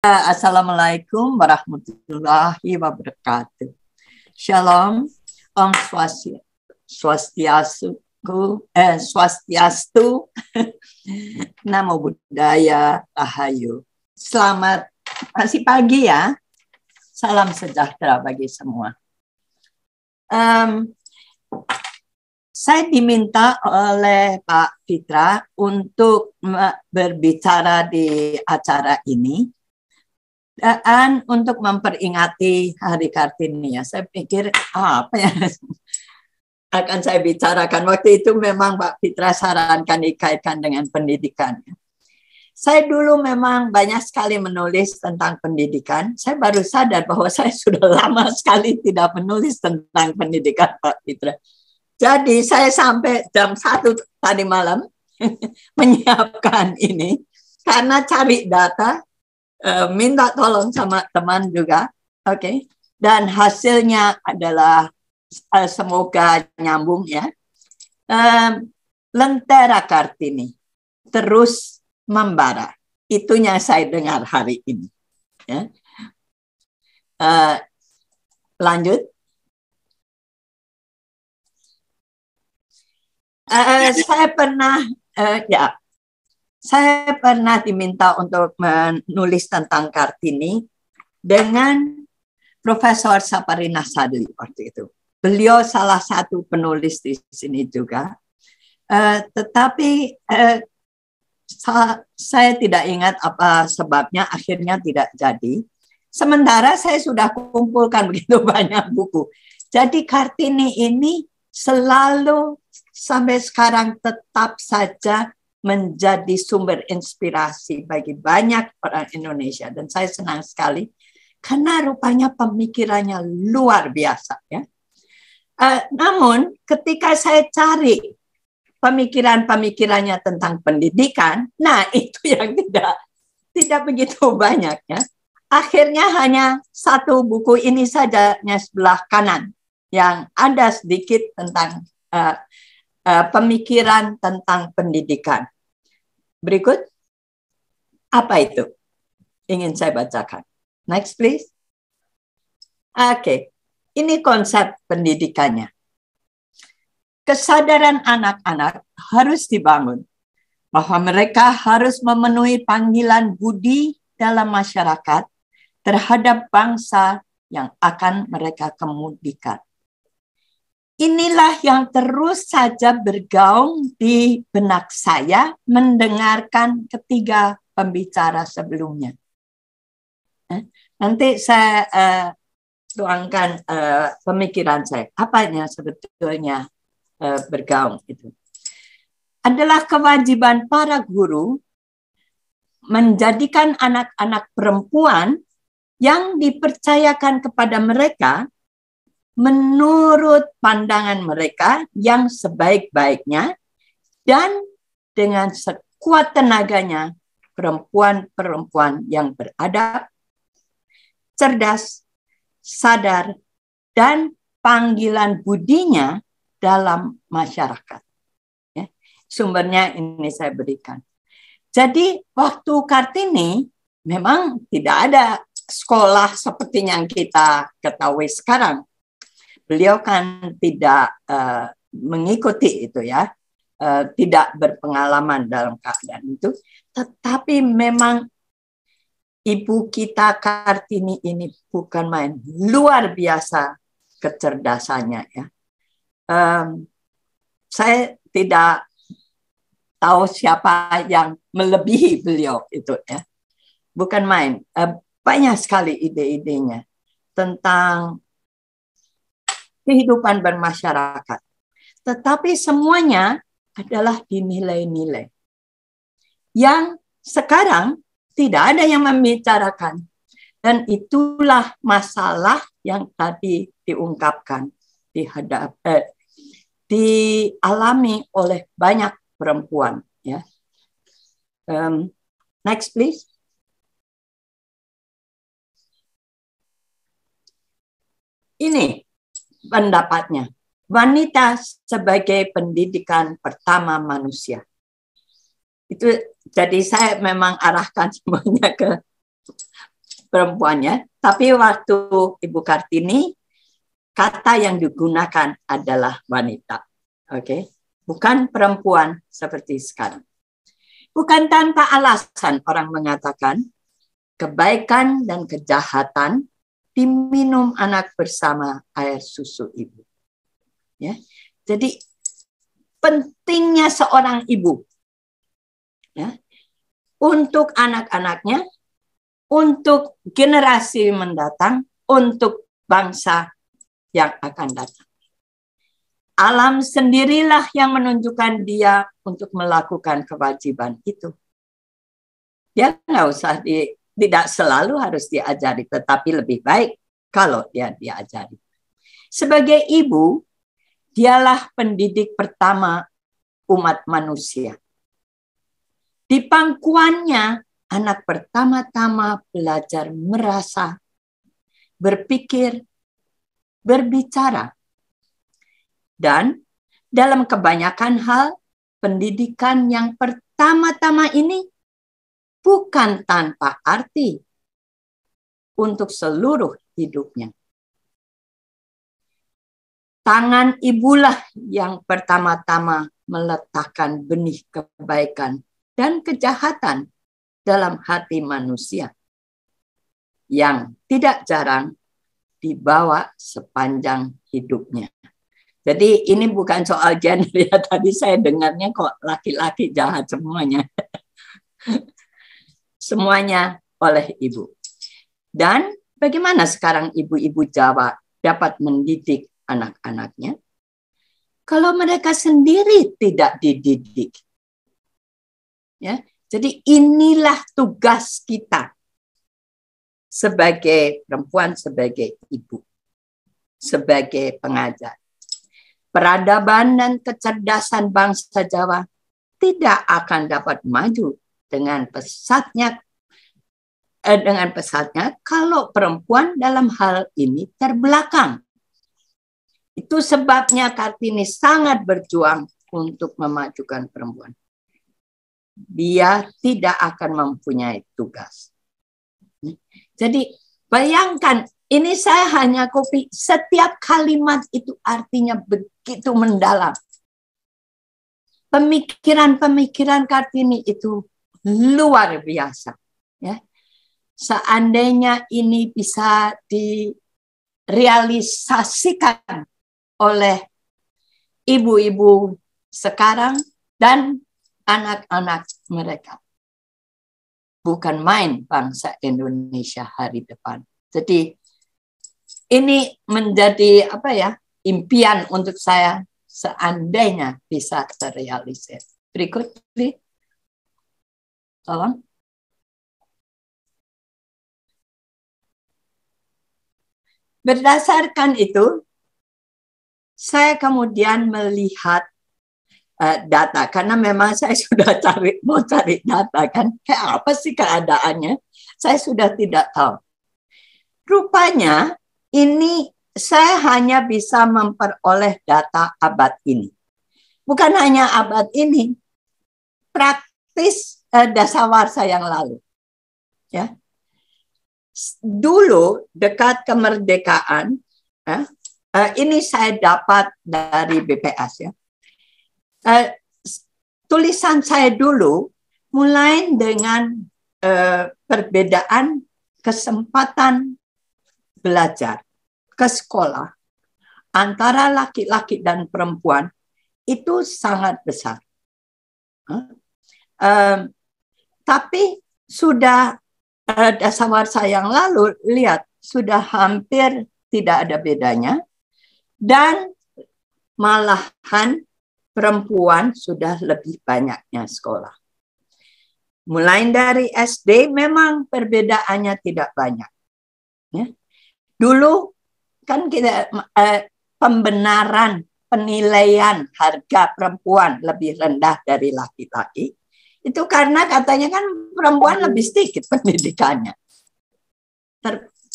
Assalamualaikum warahmatullahi wabarakatuh. Shalom, Om Swastiastu, Namo Buddhaya, Rahayu. Selamat masih pagi ya. Salam sejahtera bagi semua. Saya diminta oleh Pak Fitra untuk berbicara di acara ini. Dan untuk memperingati Hari Kartini ya, saya pikir apa ya akan saya bicarakan. Waktu itu memang Pak Fitra sarankan dikaitkan dengan pendidikan. Saya dulu memang banyak sekali menulis tentang pendidikan. Saya baru sadar bahwa saya sudah lama sekali tidak menulis tentang pendidikan, Pak Fitra. Jadi saya sampai jam 1 tadi malam menyiapkan ini karena cari data. Minta tolong sama teman juga, oke. Dan hasilnya adalah semoga nyambung ya. Lentera Kartini terus membara. Itunya saya dengar hari ini. Ya. Lanjut. Saya pernah diminta untuk menulis tentang Kartini dengan Profesor Saparina Sadli waktu itu. Beliau salah satu penulis di sini juga. Tetapi saya tidak ingat apa sebabnya akhirnya tidak jadi. Sementara saya sudah kumpulkan begitu banyak buku. Jadi Kartini ini selalu sampai sekarang tetap saja menjadi sumber inspirasi bagi banyak orang Indonesia. Dan saya senang sekali karena rupanya pemikirannya luar biasa. Ya. Namun ketika saya cari pemikirannya tentang pendidikan, nah itu yang tidak begitu banyak. Ya. Akhirnya hanya satu buku ini saja yang sebelah kanan yang ada sedikit tentang pemikiran tentang pendidikan. Berikut, apa itu? Ingin saya bacakan. Next, please. Oke, ini konsep pendidikannya. Kesadaran anak-anak harus dibangun bahwa mereka harus memenuhi panggilan budi dalam masyarakat terhadap bangsa yang akan mereka kemudikan. Inilah yang terus saja bergaung di benak saya mendengarkan ketiga pembicara sebelumnya. Nanti saya tuangkan pemikiran saya. Apanya sebetulnya bergaung itu? Adalah kewajiban para guru menjadikan anak-anak perempuan yang dipercayakan kepada mereka menurut pandangan mereka yang sebaik-baiknya dan dengan sekuat tenaganya perempuan-perempuan yang beradab, cerdas, sadar, dan panggilan budinya dalam masyarakat. Ya, sumbernya ini saya berikan. Jadi waktu Kartini memang tidak ada sekolah seperti yang kita ketahui sekarang. Beliau kan tidak mengikuti itu ya, tidak berpengalaman dalam keadaan itu. Tetapi memang ibu kita Kartini ini bukan main, luar biasa kecerdasannya ya. Saya tidak tahu siapa yang melebihi beliau itu ya, bukan main. Banyak sekali ide-idenya tentang kehidupan bermasyarakat. Tetapi semuanya adalah dinilai-nilai. Yang sekarang tidak ada yang membicarakan. Dan itulah masalah yang tadi diungkapkan, dialami oleh banyak perempuan. Ya. Next, please. Ini pendapatnya. Wanita sebagai pendidikan pertama manusia. Itu jadi saya memang arahkan semuanya ke perempuannya, tapi waktu Ibu Kartini kata yang digunakan adalah wanita. Oke, bukan perempuan seperti sekarang. Bukan tanpa alasan orang mengatakan kebaikan dan kejahatan diminum anak bersama air susu ibu. Ya. Jadi pentingnya seorang ibu, ya, untuk anak-anaknya, untuk generasi mendatang, untuk bangsa yang akan datang. Alam sendirilah yang menunjukkan dia untuk melakukan kewajiban itu. Dia nggak usah tidak selalu harus diajari, tetapi lebih baik kalau dia diajari. Sebagai ibu, dialah pendidik pertama umat manusia. Di pangkuannya, anak pertama-tama belajar merasa, berpikir, berbicara. Dan dalam kebanyakan hal, pendidikan yang pertama-tama ini bukan tanpa arti untuk seluruh hidupnya. Tangan ibulah yang pertama-tama meletakkan benih kebaikan dan kejahatan dalam hati manusia yang tidak jarang dibawa sepanjang hidupnya. Jadi ini bukan soal gender ya, tadi saya dengarnya kok laki-laki jahat semuanya. Semuanya oleh ibu. Dan bagaimana sekarang ibu-ibu Jawa dapat mendidik anak-anaknya? Kalau mereka sendiri tidak dididik. Ya, jadi inilah tugas kita sebagai perempuan, sebagai ibu, sebagai pengajar. Peradaban dan kecerdasan bangsa Jawa tidak akan dapat maju dengan pesatnya kalau perempuan dalam hal ini terbelakang. Itu sebabnya Kartini sangat berjuang untuk memajukan perempuan. Dia tidak akan mempunyai tugas. Jadi bayangkan, ini saya hanya copy, setiap kalimat itu artinya begitu mendalam. Pemikiran-pemikiran Kartini itu luar biasa. Ya. Seandainya ini bisa direalisasikan oleh ibu-ibu sekarang dan anak-anak mereka. Bukan main bangsa Indonesia hari depan. Jadi ini menjadi impian untuk saya seandainya bisa terrealisir. Berikut, tolong. Berdasarkan itu, saya kemudian melihat data, karena memang saya sudah mau cari data kan, kayak apa sih keadaannya, saya sudah tidak tahu. Rupanya ini saya hanya bisa memperoleh data abad ini. Bukan hanya abad ini, praktis dasawarsa yang lalu. Ya. Dulu dekat kemerdekaan, ini saya dapat dari BPS ya. Tulisan saya dulu mulai dengan perbedaan kesempatan belajar ke sekolah antara laki-laki dan perempuan itu sangat besar. Tapi sudah dasawarsa yang lalu, lihat, sudah hampir tidak ada bedanya. Dan malahan perempuan sudah lebih banyaknya sekolah. Mulai dari SD memang perbedaannya tidak banyak. Ya. Dulu kan kita pembenaran, penilaian harga perempuan lebih rendah dari laki-laki. Itu karena katanya kan perempuan lebih sedikit pendidikannya.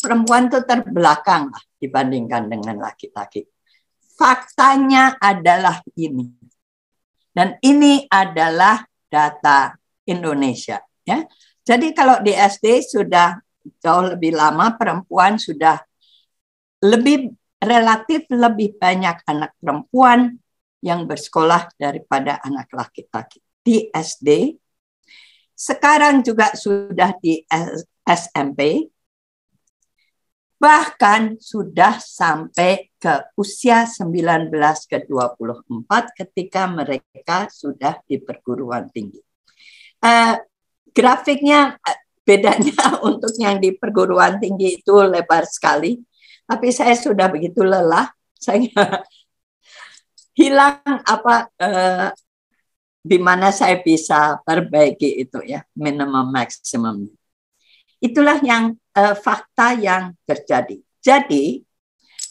Perempuan itu terbelakang lah dibandingkan dengan laki-laki. Faktanya adalah ini. Dan ini adalah data Indonesia. Ya. Jadi kalau di SD sudah jauh lebih lama perempuan sudah relatif lebih banyak anak perempuan yang bersekolah daripada anak laki-laki di SD. Sekarang juga sudah di SMP, bahkan sudah sampai ke usia 19 ke 24 ketika mereka sudah di perguruan tinggi. Grafiknya bedanya untuk yang di perguruan tinggi itu lebar sekali, tapi saya sudah begitu lelah, saya hilang di mana saya bisa perbaiki itu ya, minimum maksimum. Itulah yang fakta yang terjadi. Jadi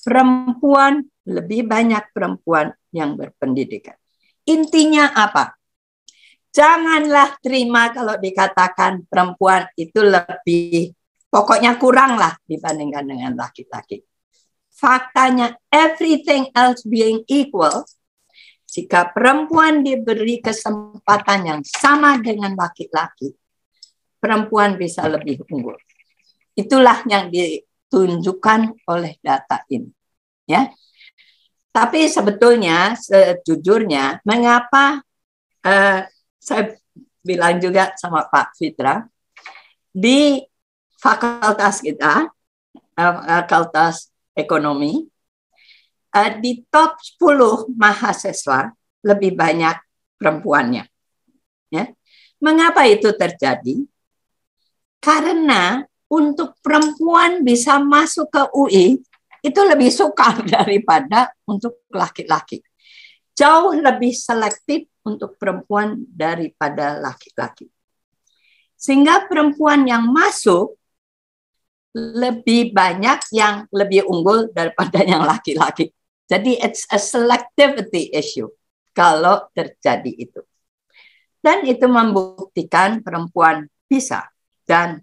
perempuan, lebih banyak perempuan yang berpendidikan. Intinya apa? Janganlah terima kalau dikatakan perempuan itu lebih, pokoknya kurang lah dibandingkan dengan laki-laki. Faktanya, everything else being equal, jika perempuan diberi kesempatan yang sama dengan laki-laki, perempuan bisa lebih unggul. Itulah yang ditunjukkan oleh data ini. Ya. Tapi sebetulnya, sejujurnya, mengapa saya bilang juga sama Pak Fitra, di fakultas kita, fakultas ekonomi, di top 10 mahasiswa lebih banyak perempuannya. Ya. Mengapa itu terjadi? Karena untuk perempuan bisa masuk ke UI, itu lebih sukar daripada untuk laki-laki. Jauh lebih selektif untuk perempuan daripada laki-laki. Sehingga perempuan yang masuk lebih banyak yang lebih unggul daripada yang laki-laki. Jadi it's a selectivity issue kalau terjadi itu. Dan itu membuktikan perempuan bisa dan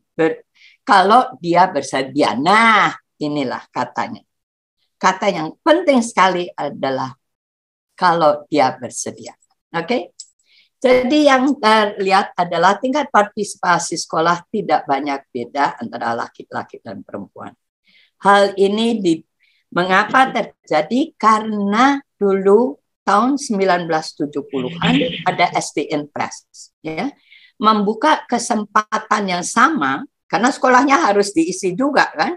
kalau dia bersedia. Nah, inilah katanya. Kata yang penting sekali adalah kalau dia bersedia. Oke? Jadi yang terlihat adalah tingkat partisipasi sekolah tidak banyak beda antara laki-laki dan perempuan. Hal ini mengapa terjadi? Karena dulu tahun 1970-an ada SDN Press, ya, membuka kesempatan yang sama karena sekolahnya harus diisi juga kan.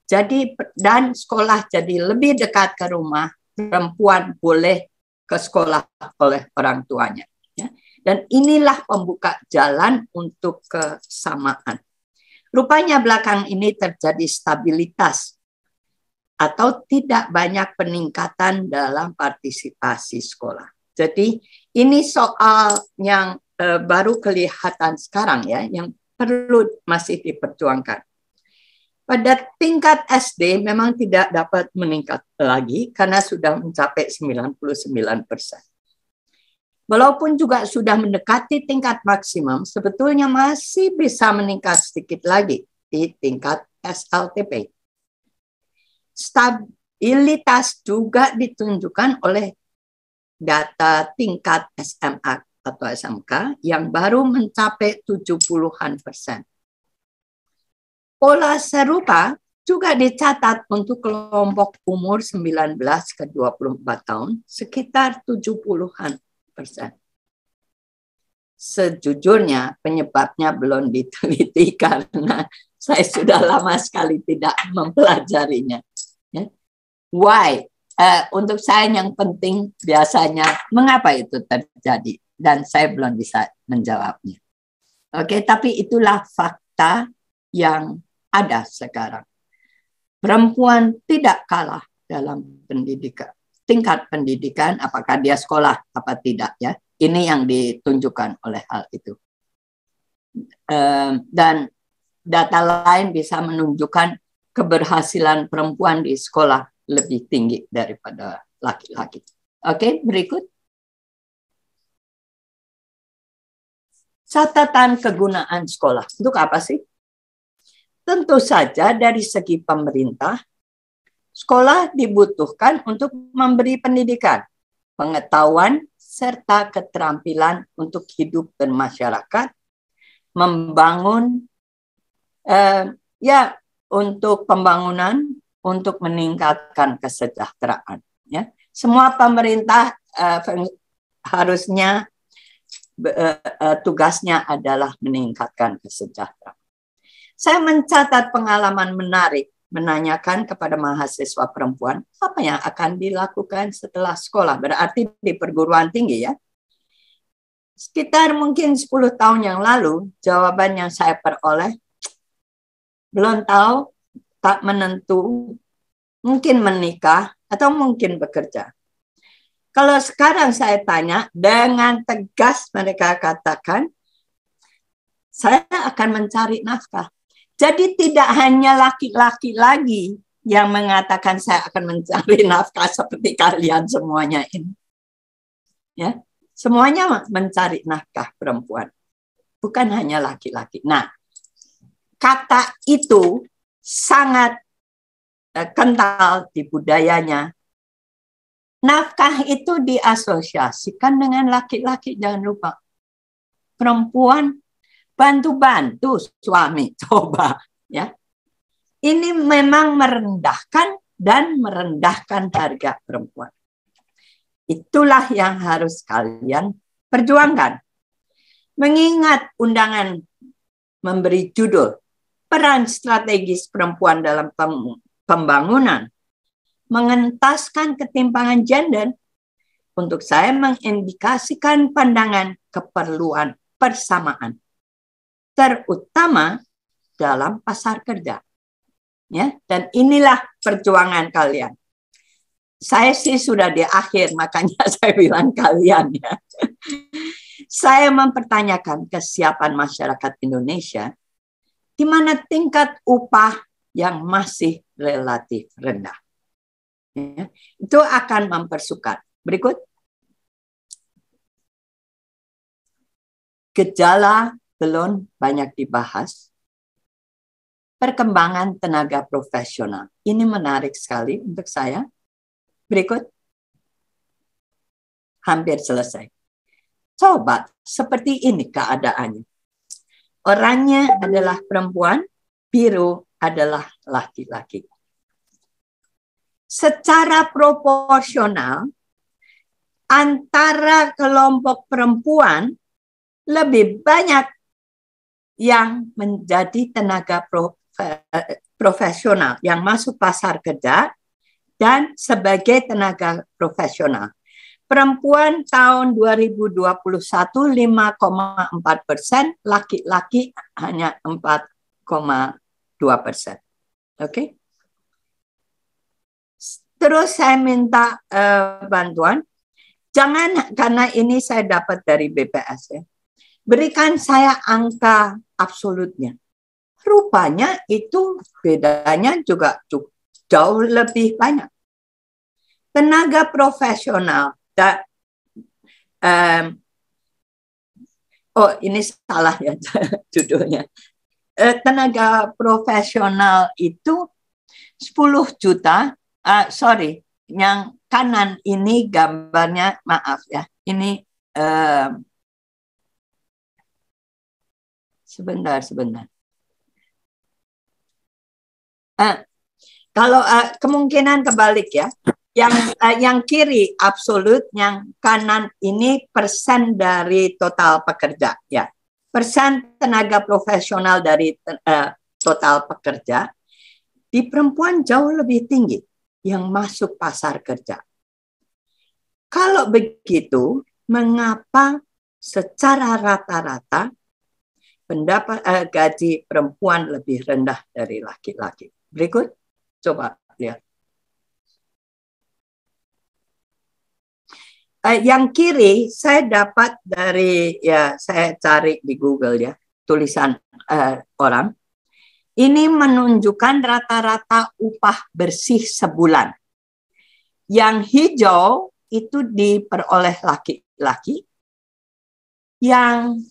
Jadi dan sekolah jadi lebih dekat ke rumah, perempuan boleh ke sekolah oleh orang tuanya. Ya. Dan inilah pembuka jalan untuk kesamaan. Rupanya belakang ini terjadi stabilitas atau tidak banyak peningkatan dalam partisipasi sekolah. Jadi ini soal yang baru kelihatan sekarang ya, yang perlu masih diperjuangkan. Pada tingkat SD memang tidak dapat meningkat lagi karena sudah mencapai 99%. Walaupun juga sudah mendekati tingkat maksimum, sebetulnya masih bisa meningkat sedikit lagi di tingkat SLTP. Stabilitas juga ditunjukkan oleh data tingkat SMA atau SMK yang baru mencapai 70-an%. Pola serupa juga dicatat untuk kelompok umur 19 ke 24 tahun sekitar 70-an%. Sejujurnya penyebabnya belum diteliti karena saya sudah lama sekali tidak mempelajarinya. Why? Untuk saya yang penting biasanya mengapa itu terjadi dan saya belum bisa menjawabnya. Oke, tapi itulah fakta yang ada sekarang. Perempuan tidak kalah dalam pendidikan. Tingkat pendidikan, apakah dia sekolah apa tidak ya? Ini yang ditunjukkan oleh hal itu. Dan data lain bisa menunjukkan keberhasilan perempuan di sekolah lebih tinggi daripada laki-laki. Oke, berikut. Catatan kegunaan sekolah. Untuk apa sih? Tentu saja dari segi pemerintah, sekolah dibutuhkan untuk memberi pendidikan, pengetahuan, serta keterampilan untuk hidup bermasyarakat, membangun Ya, untuk pembangunan, untuk meningkatkan kesejahteraan. Ya, semua pemerintah harusnya tugasnya adalah meningkatkan kesejahteraan. Saya mencatat pengalaman menarik menanyakan kepada mahasiswa perempuan apa yang akan dilakukan setelah sekolah, berarti di perguruan tinggi ya. Sekitar mungkin 10 tahun yang lalu, jawaban yang saya peroleh, belum tahu, tak menentu, mungkin menikah, atau mungkin bekerja. Kalau sekarang saya tanya, dengan tegas mereka katakan, saya akan mencari nafkah. Jadi tidak hanya laki-laki lagi yang mengatakan saya akan mencari nafkah seperti kalian semuanya ini. Ya, semuanya mencari nafkah perempuan, bukan hanya laki-laki. Nah, kata itu sangat kental di budayanya. Nafkah itu diasosiasikan dengan laki-laki, jangan lupa. Perempuan bantu-bantu suami, coba ya. Ini memang merendahkan dan merendahkan harga perempuan. Itulah yang harus kalian perjuangkan. Mengingat undangan memberi judul peran strategis perempuan dalam pembangunan, mengentaskan ketimpangan gender, untuk saya mengindikasikan pandangan keperluan persamaan, terutama dalam pasar kerja. Ya, dan inilah perjuangan kalian. Saya sih sudah di akhir, makanya saya bilang kalian ya. Saya mempertanyakan kesiapan masyarakat Indonesia di mana tingkat upah yang masih relatif rendah. Ya, itu akan mempersukat. Berikut. Gejala belum banyak dibahas. Perkembangan tenaga profesional. Ini menarik sekali untuk saya. Berikut. Hampir selesai. Coba, seperti ini keadaannya. Orangnya adalah perempuan, biru adalah laki-laki. Secara proporsional, antara kelompok perempuan lebih banyak yang menjadi tenaga profesional, yang masuk pasar kerja, dan sebagai tenaga profesional. Perempuan tahun 2021 5,4%, laki-laki hanya 4,2%. Oke. Terus saya minta bantuan. Jangan, karena ini saya dapat dari BPS ya. Berikan saya angka absolutnya. Rupanya itu bedanya juga jauh lebih banyak. Tenaga profesional. Oh, ini salah ya judulnya. Tenaga profesional itu 10 juta. Sorry, yang kanan ini gambarnya, maaf ya. Ini sebentar. Kalau kemungkinan kebalik ya. Yang kiri absolut, yang kanan ini persen dari total pekerja ya. Persen tenaga profesional dari total pekerja di perempuan jauh lebih tinggi yang masuk pasar kerja. Kalau begitu, mengapa secara rata-rata pendapat gaji perempuan lebih rendah dari laki-laki? Berikut, coba lihat. Yang kiri saya dapat dari, ya saya cari di Google ya, tulisan orang. Ini menunjukkan rata-rata upah bersih sebulan. Yang hijau itu diperoleh laki-laki. Yang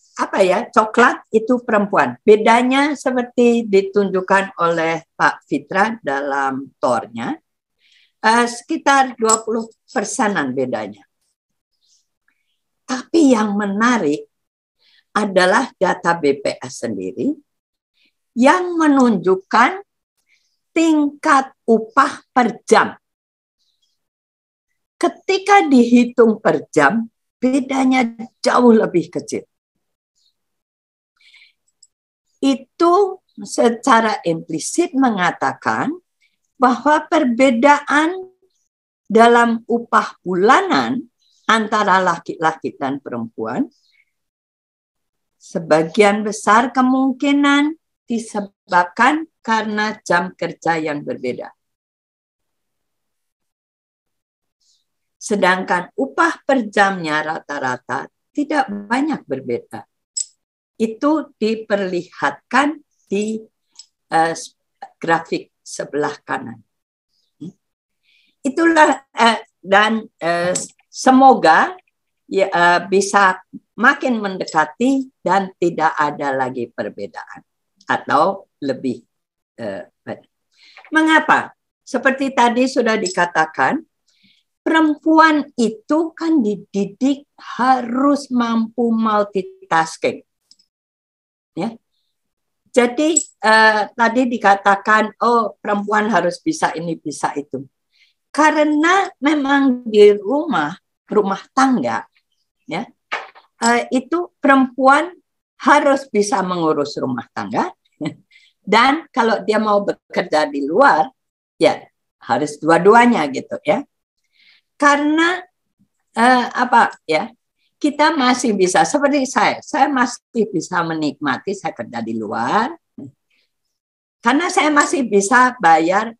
coklat itu perempuan. Bedanya seperti ditunjukkan oleh Pak Fitra dalam tornya, sekitar 20%-an bedanya. Tapi yang menarik adalah data BPS sendiri. yang menunjukkan tingkat upah per jam. Ketika dihitung per jam, bedanya jauh lebih kecil. Itu secara implisit mengatakan bahwa perbedaan dalam upah bulanan antara laki-laki dan perempuan sebagian besar kemungkinan disebabkan karena jam kerja yang berbeda. Sedangkan upah per jamnya rata-rata tidak banyak berbeda. Itu diperlihatkan di grafik sebelah kanan. Itulah dan semoga ya, bisa makin mendekati dan tidak ada lagi perbedaan atau lebih. Mengapa? Seperti tadi sudah dikatakan, perempuan itu kan dididik harus mampu multitasking. Ya. Jadi tadi dikatakan, oh perempuan harus bisa ini, bisa itu. Karena memang di rumah tangga, ya, itu perempuan harus bisa mengurus rumah tangga, dan kalau dia mau bekerja di luar, ya harus dua-duanya gitu ya. Karena apa ya? Kita masih bisa seperti saya masih bisa menikmati saya kerja di luar, karena saya masih bisa bayar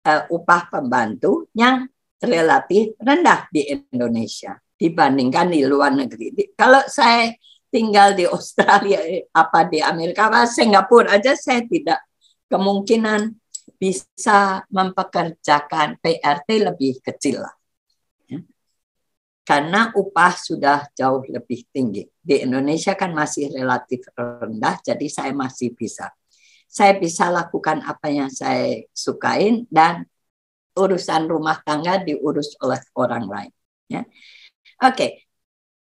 upah pembantu yang relatif rendah di Indonesia dibandingkan di luar negeri. Kalau saya tinggal di Australia, apa di Amerika, apa Singapura aja, saya tidak kemungkinan bisa mempekerjakan PRT lebih kecil lah. Ya. Karena upah sudah jauh lebih tinggi. Di Indonesia kan masih relatif rendah, jadi saya masih bisa. Saya bisa lakukan apa yang saya sukain dan urusan rumah tangga diurus oleh orang lain. Ya. Oke,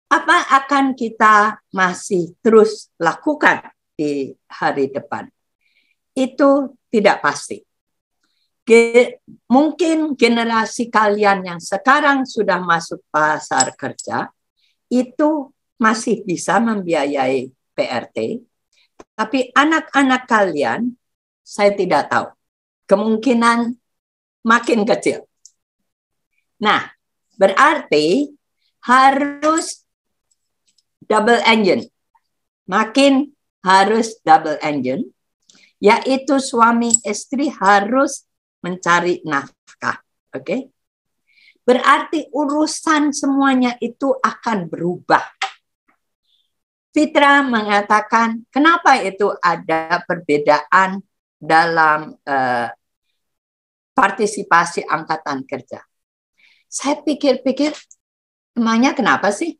apa akan kita masih terus lakukan di hari depan? Itu tidak pasti. Mungkin generasi kalian yang sekarang sudah masuk pasar kerja, itu masih bisa membiayai PRT, tapi anak-anak kalian, saya tidak tahu. Kemungkinan makin kecil. Nah, berarti harus double engine. Makin harus double engine, yaitu suami istri harus mencari nafkah. Oke? Berarti urusan semuanya itu akan berubah. Fitra mengatakan, kenapa itu ada perbedaan dalam partisipasi angkatan kerja? Saya pikir-pikir, emangnya kenapa sih?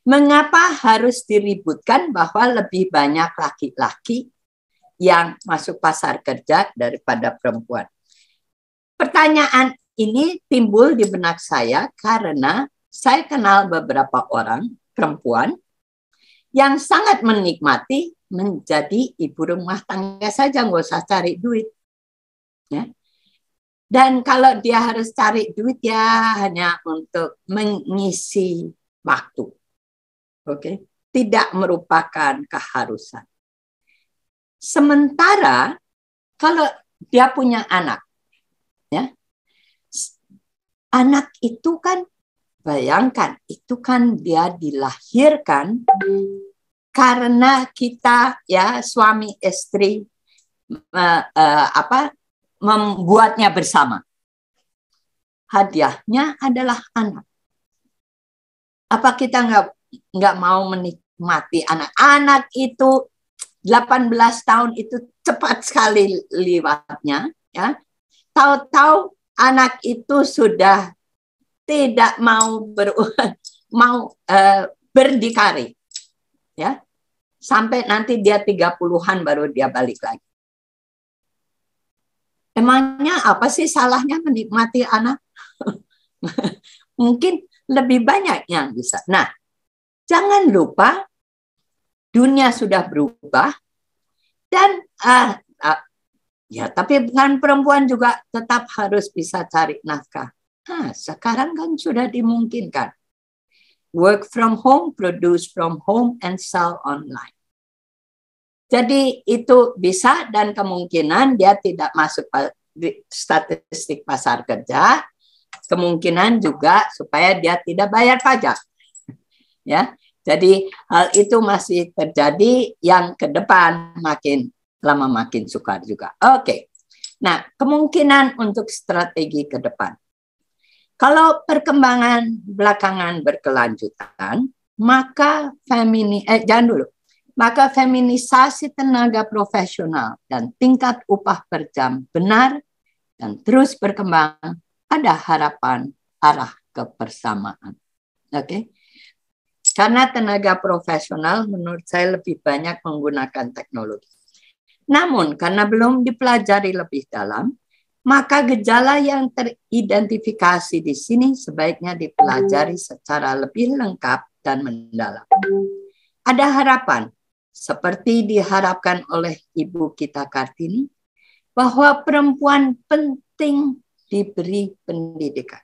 Mengapa harus diributkan bahwa lebih banyak laki-laki yang masuk pasar kerja daripada perempuan? Pertanyaan ini timbul di benak saya karena saya kenal beberapa orang perempuan yang sangat menikmati menjadi ibu rumah tangga saja, nggak usah cari duit. Ya. Dan kalau dia harus cari duit ya hanya untuk mengisi waktu. Oke, tidak merupakan keharusan. Sementara kalau dia punya anak, ya, anak itu kan, bayangkan, itu kan dia dilahirkan karena kita ya suami istri membuatnya bersama. Hadiahnya adalah anak. Apa kita nggak mau menikmati anak-anak itu? 18 tahun itu cepat sekali lewatnya, ya. Tahu-tahu anak itu sudah tidak mau berdikari, ya. Sampai nanti dia 30-an baru dia balik lagi. Emangnya apa sih salahnya menikmati anak? Mungkin lebih banyak yang bisa. Nah, jangan lupa dunia sudah berubah. Dan ya, tapi kan perempuan juga tetap harus bisa cari nafkah. Sekarang kan sudah dimungkinkan. Work from home, produce from home, and sell online. Jadi itu bisa, dan kemungkinan dia tidak masuk statistik pasar kerja. Kemungkinan juga supaya dia tidak bayar pajak. Ya, jadi hal itu masih terjadi, yang ke depan makin lama makin sukar juga. Oke. Nah, kemungkinan untuk strategi ke depan. Kalau perkembangan belakangan berkelanjutan, maka maka feminisasi tenaga profesional dan tingkat upah per jam benar dan terus berkembang, ada harapan arah kebersamaan. Oke. Karena tenaga profesional menurut saya lebih banyak menggunakan teknologi. Namun, karena belum dipelajari lebih dalam, maka gejala yang teridentifikasi di sini sebaiknya dipelajari secara lebih lengkap dan mendalam. Ada harapan, seperti diharapkan oleh Ibu kita Kartini, bahwa perempuan penting diberi pendidikan.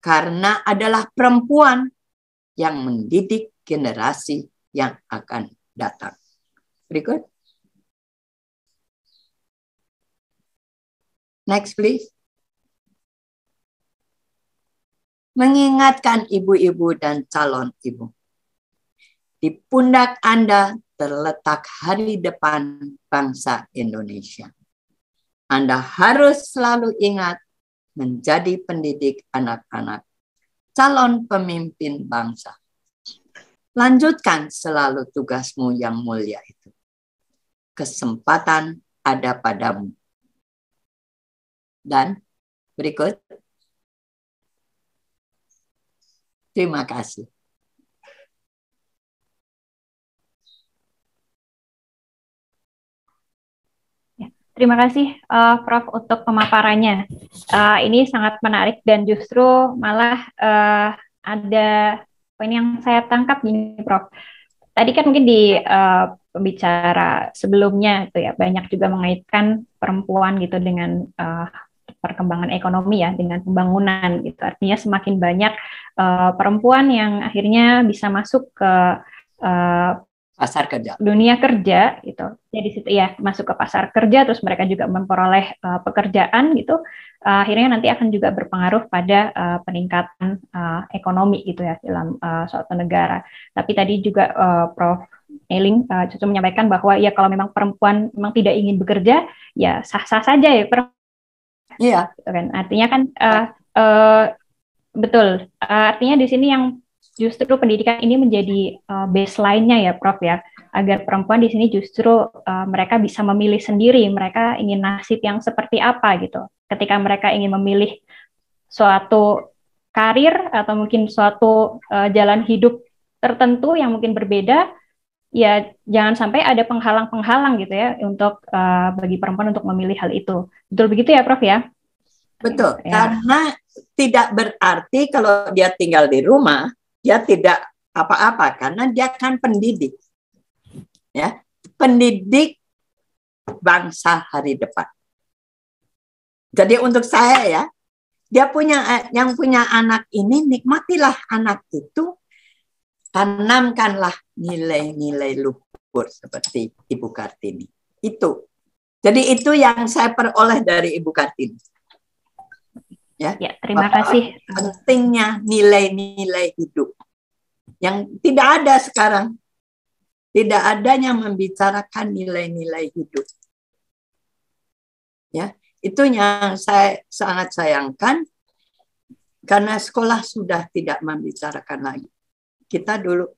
Karena adalah perempuan yang mendidik generasi yang akan datang. Berikut. Next, please. Mengingatkan ibu-ibu dan calon ibu. Di pundak Anda terletak hari depan bangsa Indonesia. Anda harus selalu ingat menjadi pendidik anak-anak, calon pemimpin bangsa. Lanjutkan selalu tugasmu yang mulia itu. Kesempatan ada padamu. Dan berikut. Terima kasih. Terima kasih Prof untuk pemaparannya. Ini sangat menarik dan justru malah ada poin yang saya tangkap gini Prof. Tadi kan mungkin di pembicara sebelumnya itu ya banyak juga mengaitkan perempuan gitu dengan perkembangan ekonomi ya, dengan pembangunan gitu. Artinya semakin banyak perempuan yang akhirnya bisa masuk ke pasar kerja, dunia kerja gitu. Jadi situ ya masuk ke pasar kerja, terus mereka juga memperoleh pekerjaan gitu. Akhirnya nanti akan juga berpengaruh pada peningkatan ekonomi gitu ya dalam suatu negara. Tapi tadi juga Prof. Eiling Cucu menyampaikan bahwa ya kalau memang perempuan memang tidak ingin bekerja, ya sah-sah saja ya. Iya. Gitu kan. Artinya kan betul. Artinya di sini yang justru pendidikan ini menjadi baseline-nya ya Prof ya, agar perempuan di sini justru mereka bisa memilih sendiri mereka ingin nasib yang seperti apa gitu. Ketika mereka ingin memilih suatu karir atau mungkin suatu jalan hidup tertentu yang mungkin berbeda, ya jangan sampai ada penghalang-penghalang gitu ya untuk bagi perempuan untuk memilih hal itu. Betul begitu ya Prof ya? Betul, ya. Karena tidak berarti kalau dia tinggal di rumah dia tidak apa-apa, karena dia kan pendidik, ya, pendidik bangsa hari depan. Jadi untuk saya ya, dia yang punya anak ini, nikmatilah anak itu, tanamkanlah nilai-nilai luhur seperti Ibu Kartini. Itu. Jadi itu yang saya peroleh dari Ibu Kartini. Ya, terima kasih. Pentingnya nilai-nilai hidup yang tidak ada sekarang. Tidak adanya membicarakan nilai-nilai hidup. Ya, itu yang saya sangat sayangkan karena sekolah sudah tidak membicarakan lagi.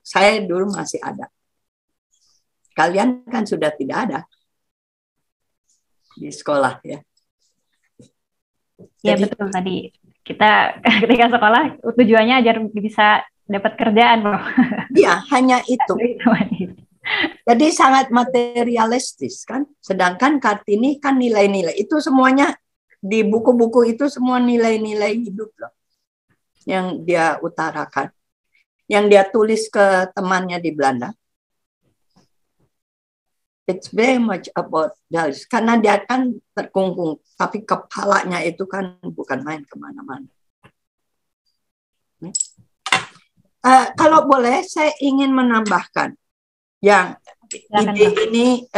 Saya dulu masih ada. Kalian kan sudah tidak ada di sekolah ya. Ya betul tadi kita ketika sekolah tujuannya agar bisa dapat kerjaan, Bro. Iya, hanya itu. Jadi sangat materialistis kan. Sedangkan Kartini kan nilai-nilai itu semuanya di buku-buku itu semua nilai-nilai hidup loh yang dia utarakan, yang dia tulis ke temannya di Belanda. it's very much about values. Karena dia kan terkungkung, tapi kepalanya itu kan bukan main kemana-mana. Kalau boleh, saya ingin menambahkan yang ide ini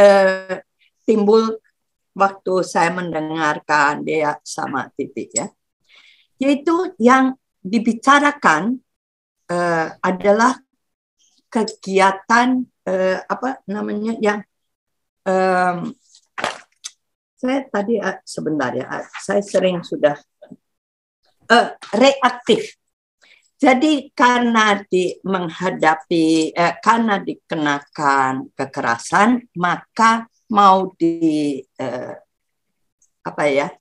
timbul waktu saya mendengarkan dia sama Titi, ya, yaitu yang dibicarakan adalah kegiatan apa namanya yang saya tadi sebentar ya, saya sering sudah reaktif. Jadi karena menghadapi karena dikenakan kekerasan, maka mau apa ya,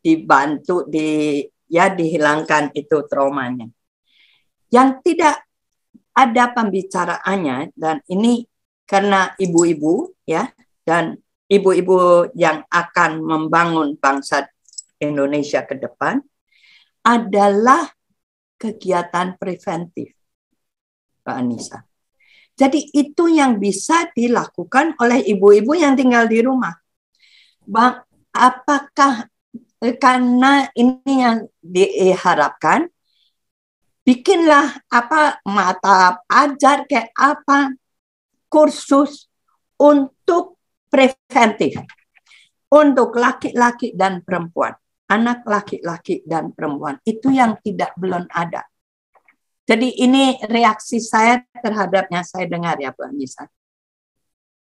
dibantu dihilangkan itu traumanya. Yang tidak ada pembicaraannya, dan ini karena ibu-ibu ya, dan ibu-ibu yang akan membangun bangsa Indonesia ke depan adalah kegiatan preventif, Pak Anissa. Jadi itu yang bisa dilakukan oleh ibu-ibu yang tinggal di rumah. Bang, apakah karena ini yang diharapkan, bikinlah apa mata ajar kayak apa kursus untuk preventif untuk laki-laki dan perempuan. Anak laki-laki dan perempuan itu yang belum ada. Jadi ini reaksi saya terhadapnya, saya dengar ya Bu Anissa.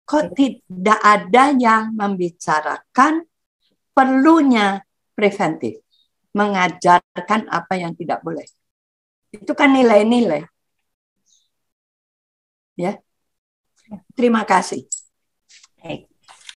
Kok tidak ada yang membicarakan perlunya preventif, mengajarkan apa yang tidak boleh. Itu kan nilai-nilai. Ya. Terima kasih. Baik.